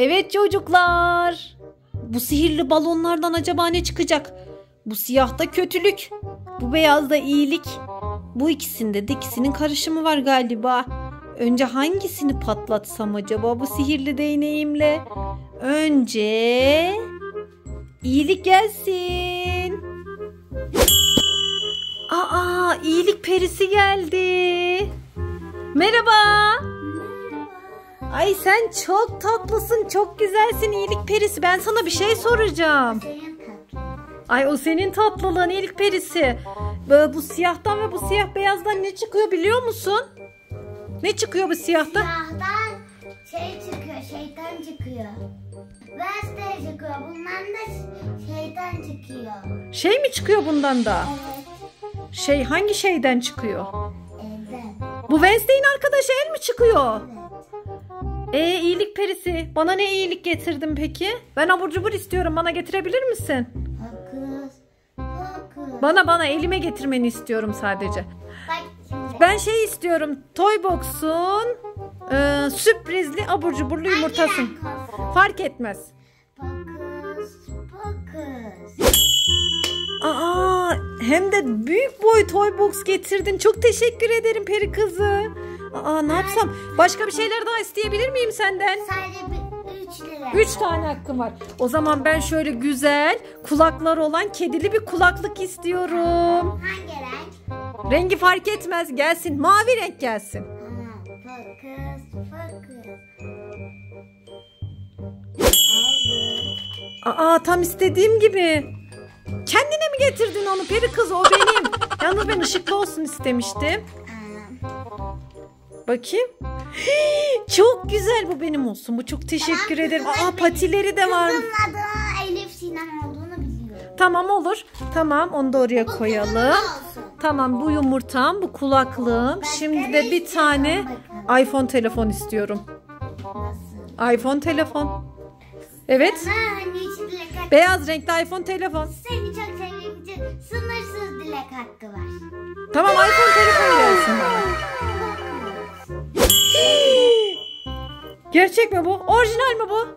Evet çocuklar. Bu sihirli balonlardan acaba ne çıkacak? Bu siyahta kötülük. Bu beyazda iyilik. Bu ikisinin karışımı var galiba. Önce hangisini patlatsam acaba bu sihirli değneğimle? Önce iyilik gelsin. Aa, iyilik perisi geldi. Merhaba. Ay sen çok tatlısın, çok güzelsin iyilik perisi. Ben sana bir şey soracağım. Ay o senin tatlılığın iyilik perisi. Bu siyahtan ve bu siyah beyazdan ne çıkıyor biliyor musun? Ne çıkıyor bu siyahtan? Siyahtan çıkıyor, şeytan çıkıyor. Wednesday çıkıyor, bundan da şeytan çıkıyor. Şey mi çıkıyor bundan da? Evet. Hangi şeyden çıkıyor? Elden. Bu Wednesday'in arkadaşı el mi çıkıyor? Evet. İyilik perisi. Bana ne iyilik getirdin peki? Ben abur cubur istiyorum. Bana getirebilir misin? Fokus. Bana elime getirmeni istiyorum sadece. Bak şimdi. Ben istiyorum. Toy Box'un sürprizli abur cuburlu yumurtası. Hangi renk olsun? Fark etmez. Fokus. Aa, hem de büyük boy Toy Box getirdin. Çok teşekkür ederim peri kızı. Aa, ne yapsam? Başka bir şeyler daha isteyebilir miyim senden? Sadece 3 lira. 3 tane hakkım var. O zaman ben şöyle güzel kulakları olan kedili bir kulaklık istiyorum. Hangi renk? Rengi fark etmez. Gelsin. Mavi renk gelsin. Fokus. Aa, tam istediğim gibi. Kendine mi getirdin onu peri kızı? O benim. Yalnız ben ışıklı olsun istemiştim. Bakayım. Çok güzel, bu benim olsun. Bu çok teşekkür ederim. Aa, patileri de var. Kızın adı Elif Sinem olduğunu biliyorum. Tamam olur. Tamam, onu da oraya Bu koyalım. kızın olsun. Tamam, bu yumurtam, bu kulaklığım. Şimdi de bir tane iPhone telefon istiyorum. Nasıl? iPhone telefon. Evet. Hani hiç dilek hakkı. Beyaz renkli iPhone telefon. Seni çok sevdiğim için sınırsız dilek hakkı var. Tamam, iPhone telefon gelsin bana. Gerçek mi bu? Orijinal mi bu?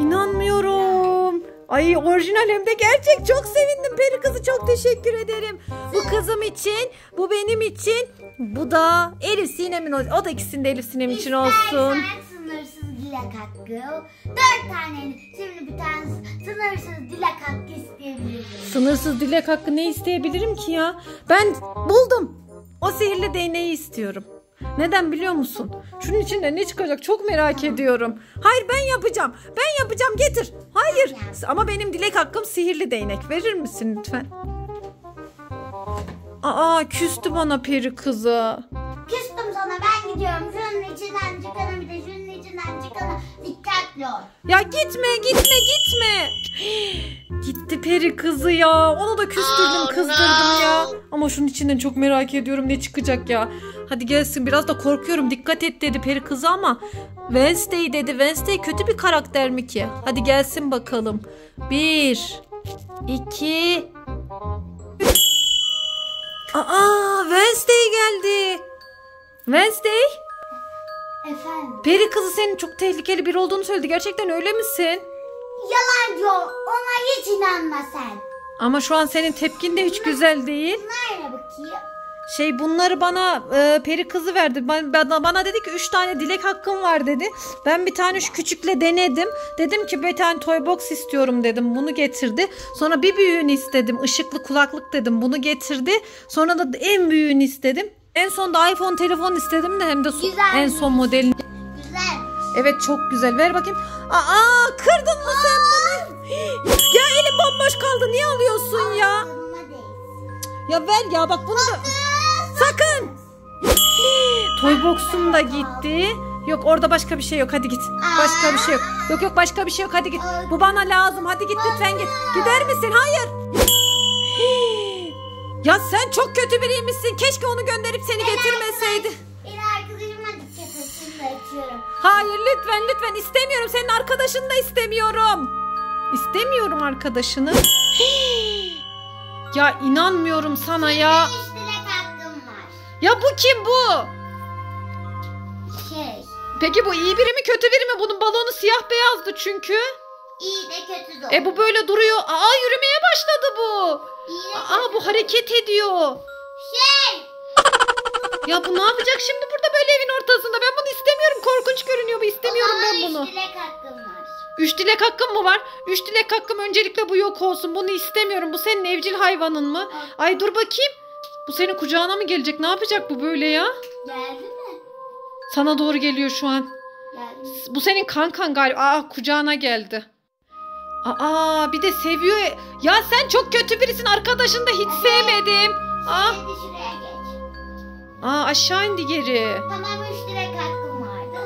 İnanmıyorum. Ay, orijinal hem de gerçek. Çok sevindim peri kızı. Çok teşekkür ederim. Bu kızım için, bu benim için, bu da Elif Sinem'in olsun. O da ikisinde Elif Sinem için olsun. İstersen sınırsız dilek hakkı. 4 tane. Şimdi bir tane sınırsız dilek hakkı isteyebilirim. Sınırsız dilek hakkı ne isteyebilirim ki ya? Ben buldum. O sihirli değneği istiyorum. Neden biliyor musun? Şunun içinde ne çıkacak çok merak ediyorum. Hayır, ben yapacağım. Ben yapacağım, getir. Hayır. Ama benim dilek hakkım sihirli değnek. Verir misin lütfen? Aa, küstü bana peri kızı. Küstüm sana, ben gidiyorum. Şunun içinden çıkanı, bir de şunun içinden çıkanı dikkatli ol. Ya gitme. Gitti peri kızı ya. Onu da küstürdüm, kızdırdım ya. Ama şunun içinden çok merak ediyorum ne çıkacak ya. Hadi gelsin, biraz da korkuyorum. Dikkat et dedi peri kızı ama Wednesday dedi. Wednesday kötü bir karakter mi ki? Hadi gelsin bakalım. 1 2 Aa, Wednesday geldi. Wednesday? Efendim? Peri kızı senin çok tehlikeli biri olduğunu söyledi. Gerçekten öyle misin? Yalancı ol. Ona hiç inanma sen. Ama şu an senin tepkin de hiç güzel değil. Nerede bakayım? Bunları bana peri kızı verdi. Bana dedi ki 3 tane dilek hakkım var dedi. Ben bir tane şu küçükle denedim. Dedim ki bir tane toy box istiyorum dedim. Bunu getirdi. Sonra bir büyüğünü istedim. Işıklı kulaklık dedim. Bunu getirdi. Sonra da en büyüğünü istedim. En son da iPhone telefon istedim de hem de en son modelini. Güzel. Evet, çok güzel. Ver bakayım. Aa, kırdın mı sen bunu? Ya elim bomboş kaldı. Niye alıyorsun ya? Yanıma değil. Ya ver ya, bak bunu da. Sakın. Toy box'um da gitti. Yok, orada başka bir şey yok. Hadi git. Başka bir şey yok. Yok, başka bir şey yok. Hadi git. Bu bana lazım. Hadi git lütfen, git. Gider misin? Hayır. Ya sen çok kötü biriymişsin. Keşke onu gönderip seni getirmeseydi. Bir arkadaşıma dikkat et. Şimdi açıyorum. Hayır, lütfen istemiyorum. Senin arkadaşını da istemiyorum. İstemiyorum arkadaşını. Ya inanmıyorum sana ya. 5 dilek hakkım var. Ya bu kim bu? Peki bu iyi biri mi kötü biri mi? Bunun balonu siyah beyazdı çünkü. İyi de kötü de. Bu böyle duruyor. Yürümeye başladı bu. İyi de Bu hareket ediyor. Ya bu ne yapacak şimdi burada böyle evin ortasında? Ben bunu istemiyorum. Korkunç görünüyor bu. İstemiyorum ben bunu. 3 dilek hakkım var. 3 dilek hakkım mı var? 3 dilek hakkım, öncelikle bu yok olsun. Bunu istemiyorum. Bu senin evcil hayvanın mı? Ay dur bakayım. Bu senin kucağına mı gelecek? Ne yapacak bu böyle ya? Geldi mi? Sana doğru geliyor şu an. Geldi. Bu senin kankan galiba. Kucağına geldi. Bir de seviyor. Ya sen çok kötü birisin. Arkadaşını da hiç sevmedim. Şimdi şuraya geç. Aşağı indi geri. Tamam 3 dilek hakkım vardı.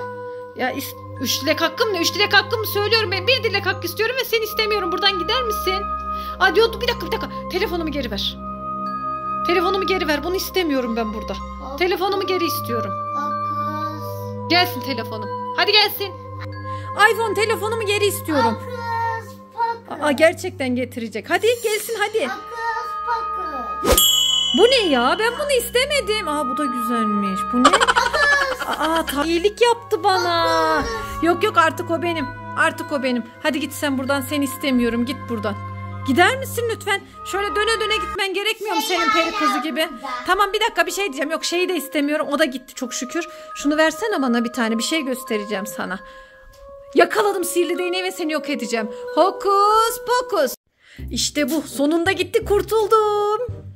Ya 3 dilek hakkım ne? 3 dilek hakkımı söylüyorum ben. 1 dilek hakkı istiyorum ve seni istemiyorum. Buradan gider misin? Diyor, bir dakika. Telefonumu geri ver. Telefonumu geri ver. Bunu istemiyorum ben burada. Telefonumu geri istiyorum. Fokus. Gelsin telefonum. Hadi gelsin. iPhone, telefonumu geri istiyorum. Fokus. Gerçekten getirecek. Hadi gelsin hadi. Fokus. Bu ne ya? Ben bunu istemedim. Bu da güzelmiş. Bu ne? İyilik yaptı bana. Yok artık o benim. Artık o benim. Hadi git sen buradan. Seni istemiyorum. Git buradan. Gider misin lütfen? Şöyle döne döne gitmen gerekmiyor mu senin peri kızı gibi? Tamam bir dakika, bir şey diyeceğim. Yok, şeyi de istemiyorum. O da gitti çok şükür. Şunu versene bana, bir tane bir şey göstereceğim sana. Yakaladım sihirli değneği ve seni yok edeceğim. Hokus pokus. İşte bu. Sonunda gitti, kurtuldum.